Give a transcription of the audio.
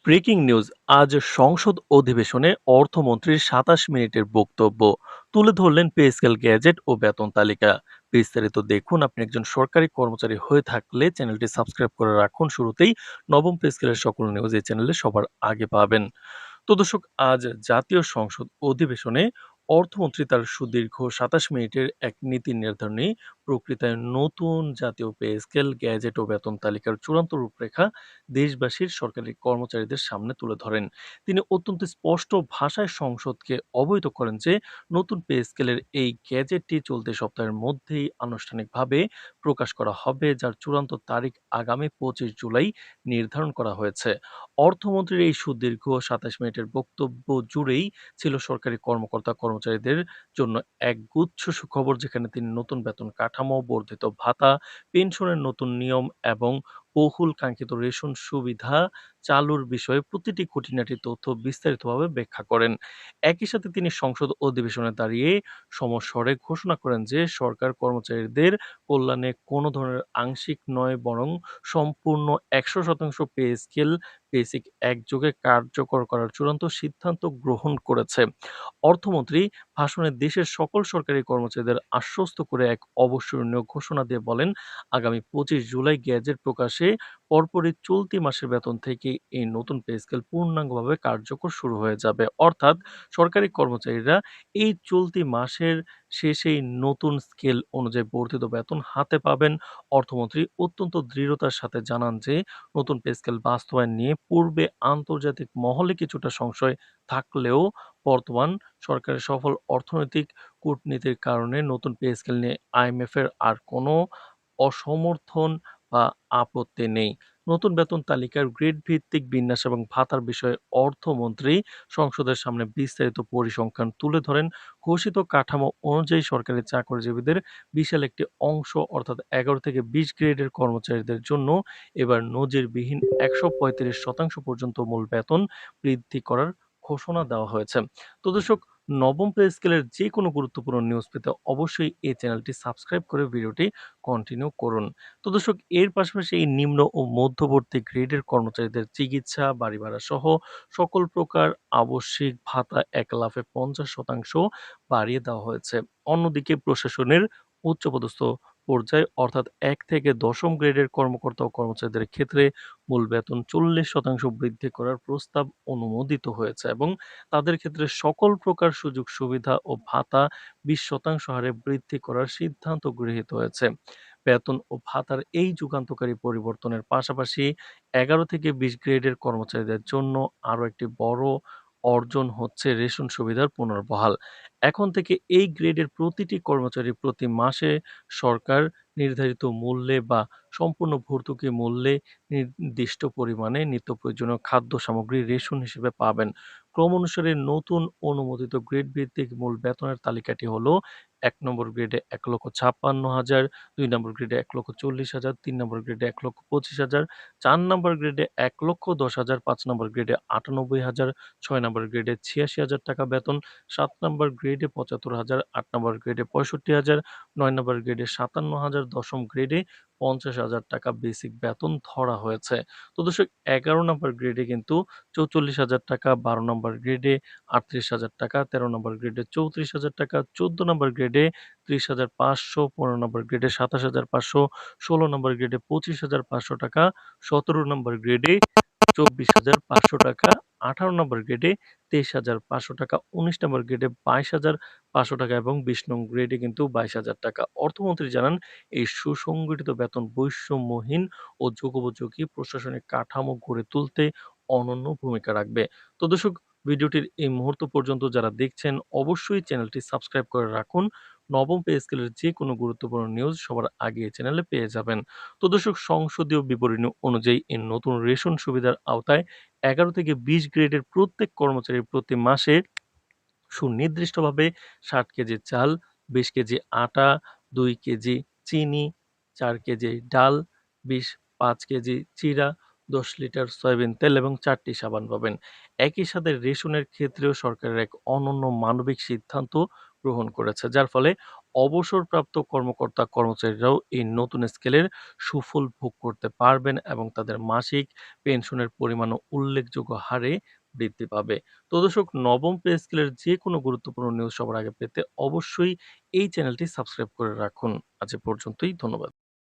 Breaking news. আজ সংসদ অধিবেশনে অর্থমন্ত্রীর ২৭ মিনিটের বক্তব্য তুলে ধরলেন পে স্কেল, গ্যাজেট ও বেতন তালিকা। বিস্তারিত দেখুন। আপনি একজন সরকারি কর্মচারী হয়ে থাকলে চ্যানেলটি সাবস্ক্রাইব করে রাখুন। শুরুতেই নবম পে স্কেলের সকল নিউজ এই চ্যানেলে সবার আগে পাবেন। তো দর্শক, আজ জাতীয় সংসদ অধিবেশনে অর্থমন্ত্রী তার সুদীর্ঘ ২৭ মিনিটের এক নীতি নির্ধারণী প্রক্রিয়ায় নতুন জাতীয় পে স্কেল, গ্যাজেট ও বেতন তালিকার চূড়ান্ত রূপরেখা দেশবাসীর সরকারি কর্মচারীদের সামনে তুলে ধরেন। তিনি অত্যন্ত স্পষ্ট ভাষায় সংসদকে অবহিত করেন যে নতুন পে স্কেলের এই গ্যাজেটটি চলতি সপ্তাহের মধ্যেই আনুষ্ঠানিকভাবে প্রকাশ করা হবে, যার চূড়ান্ত তারিখ আগামী ২৫ জুলাই নির্ধারণ করা হয়েছে। অর্থমন্ত্রীর এই সুদীর্ঘ ২৭ মিনিটের বক্তব্য জুড়েই ছিল সরকারি কর্মচারীদের জন্য একগুচ্ছ সুখবর, যেখানে তিনি নতুন বেতন কাঠামো, বর্ধিত ভাতা, পেনশনের নতুন নিয়ম এবং বহুল কাঙ্ক্ষিত রেশন সুবিধা চালুর বিষয়ে প্রতিটি খুঁটিনাটি তথ্য বিস্তারিতভাবে ব্যাখ্যা করেন। একই সাথে তিনি সংসদ অধিবেশনে দাঁড়িয়ে সমস্বরে ঘোষণা করেন যে সরকার কর্মচারীদের কল্যাণে কোনো ধরনের আংশিক নয়, বরং সম্পূর্ণ ১০০% পে স্কেল বেসিক একযোগে কার্যকর করার চূড়ান্ত সিদ্ধান্ত গ্রহণ করেছে। অর্থমন্ত্রী ভাষণে দেশের সকল সরকারি কর্মচারীদের আশ্বস্ত করে এক অবিস্মরণীয় ঘোষণা দিয়ে বলেন, আগামী ২৫ জুলাই গ্যাজেট প্রকাশে পরপরই চলতি মাসের বেতন থেকে এই নতুন পে স্কেল পূর্ণাঙ্গভাবে কার্যকর শুরু হয়ে যাবে। অর্থাৎ সরকারি কর্মচারীরা এই চলতি মাসের শেষেই নতুন স্কেল অনুযায়ী বর্ধিত বেতন হাতে পাবেন। অর্থমন্ত্রী অত্যন্ত দৃঢ়তার সাথে জানান যে নতুন পে স্কেল বাস্তবায়ন নিয়ে পূর্বে আন্তর্জাতিক মহলে কিছুটা সংশয় থাকলেও বর্তমান সরকারের সফল অর্থনৈতিক কূটনীতির কারণে নতুন পে স্কেল নিয়ে আইএমএফ এর আর কোনো অসমর্থন বা আপত্তি নেই। নতুন বেতন তালিকার গ্রেড ভিত্তিক বিন্যাস এবং ভাতার বিষয়ে অর্থমন্ত্রী সংসদের সামনে বিস্তারিত পরিসংখ্যান তুলে ধরেন। ঘোষিত কাঠামো অনুযায়ী সরকারি চাকরিজীবীদের বিশাল একটি অংশ, অর্থাৎ ১১ থেকে ২০ গ্রেডের কর্মচারীদের জন্য এবার নজিরবিহীন ১৩৫% পর্যন্ত মূল বেতন বৃদ্ধি করার ঘোষণা দেওয়া হয়েছে। তো দর্শক, নবম পে স্কেলের যে কোনো গুরুত্বপূর্ণ নিউজ পেতে অবশ্যই এই চ্যানেলটি সাবস্ক্রাইব করে ভিডিওটি কন্টিনিউ করুন। তো দর্শক, এর পাশাপাশি এই নিম্ন ও মধ্যবর্তী গ্রেডের কর্মচারীদের চিকিৎসা, বাড়ি ভাড়া সহ সকল প্রকার আবশ্যিক ভাতা এক লাফে ৫০% বাড়িয়ে দেওয়া হয়েছে। অন্যদিকে প্রশাসনের উচ্চপদস্থ পর্যায়ে, অর্থাৎ ১ থেকে ১০ম গ্রেডের কর্মকর্তা ও কর্মচারীদের ক্ষেত্রে মূল বেতন ৪০% বৃদ্ধি করার প্রস্তাব অনুমোদিত হয়েছে এবং তাদের ক্ষেত্রে সকল প্রকার সুযোগ সুবিধা ও ভাতা ২০% হারে বৃদ্ধি করার সিদ্ধান্ত গৃহীত হয়েছে। বেতন ও ভাতার এই যুগান্তকারী পরিবর্তনের পাশাপাশি ১১ থেকে ২০ গ্রেডের কর্মচারীদের জন্য আরও একটি বড় অর্জন হচ্ছে রেশন সুবিধার পুনর্বহাল। এখন থেকে এই গ্রেডের প্রতিটি কর্মচারী প্রতি মাসে সরকার নির্ধারিত মূল্যে বা সম্পূর্ণ ভর্তুকি মূল্যে নির্দিষ্ট পরিমাণে নিত্য প্রয়োজনীয় খাদ্য সামগ্রী রেশন হিসেবে পাবেন। ক্রম অনুসারে নতুন অনুমোদিত গ্রেড ভিত্তিক মূল বেতনের তালিকাটি হলো: ১ নম্বর গ্রেডে ১,৫৬,০০০, ২ নম্বর গ্রেডে ১,৪০,০০০, ৩ নম্বর গ্রেডে ১,২৫,০০০, ৪ নম্বর গ্রেডে ১,১০,০০০, ৫ নম্বর গ্রেডে ৯৮,০০০, ৬ নম্বর গ্রেডে ৮৬,০০০ টাকা বেতন, ৭ নম্বর গ্রেডে ৭৫,০০০, ৮ নম্বর গ্রেডে ৬৫,০০০, ৯ নম্বর গ্রেডে ৫৭,০০০, ১০ম গ্রেডে ৫০,০০০ টাকা বেসিক বেতন ধরা হয়েছে। তো দর্শক, ১১ নম্বর গ্রেডে কিন্তু ৪৪,০০০ টাকা, ১২ নম্বর গ্রেডে ৩৮,০০০ টাকা, ১৩ নম্বর গ্রেডে ৩৪,০০০ টাকা, ১৪ নম্বর গ্রেডে ৩০,৫০০, ১৫ নম্বর গ্রেডে ২৭,৫০০, ১৬ নম্বর গ্রেডে ২৫,৫০০ টাকা, ১৭ নম্বর গ্রেডে ২৪,৫০০ টাকা, ১৮ নম্বর গ্রেডে ২৩,৫০০ টাকা, ১৯ নম্বর গ্রেডে ২২,৫০০ টাকা এবং ২০ নং গ্রেডে কিন্তু ২২,০০০ টাকা। অর্থমন্ত্রী জানান, এই সুসংগঠিত বেতন বৈষম্যহীন ও যুগোপযোগী প্রশাসনিক কাঠামো গড়ে তুলতে অনন্য ভূমিকা রাখবে। তো দর্শক, ভিডিওটির এই মুহূর্ত পর্যন্ত যারা দেখছেন অবশ্যই চ্যানেলটি সাবস্ক্রাইব করে রাখুন। নবম পে স্কেলের যে কোনো গুরুত্বপূর্ণ নিউজ সবার আগে এই চ্যানেলে পেয়ে যাবেন। তো দর্শক, সংসদীয় বিবরণী অনুযায়ী এই নতুন রেশন সুবিধার আওতায় ১১ থেকে ২০ গ্রেডের প্রত্যেক কর্মচারীর প্রতি মাসে সুনির্দিষ্টভাবে ৬০ কেজি চাল, ২০ কেজি আটা, ২ কেজি চিনি, ৪ কেজি ডাল, ৫ কেজি চিড়া, ১০ লিটার সয়াবিন তেল এবং ৪টি সাবান পাবেন। একই সাথে রেশনের ক্ষেত্রেও সরকারের এক অনন্য মানবিক সিদ্ধান্ত গ্রহণ করেছে, যার ফলে অবসরপ্রাপ্ত কর্মকর্তা-কর্মচারীরাও এই নতুন স্কেলের সুফল ভোগ করতে পারবেন এবং তাদের মাসিক পেনশনের পরিমাণও উল্লেখযোগ্য হারে বৃদ্ধি পাবে। তো দর্শক, নবম পে স্কেলের যেকোনো গুরুত্বপূর্ণ নিউজ সবার আগে পেতে অবশ্যই এই চ্যানেলটি সাবস্ক্রাইব করে রাখুন। আজ এ পর্যন্তই। ধন্যবাদ।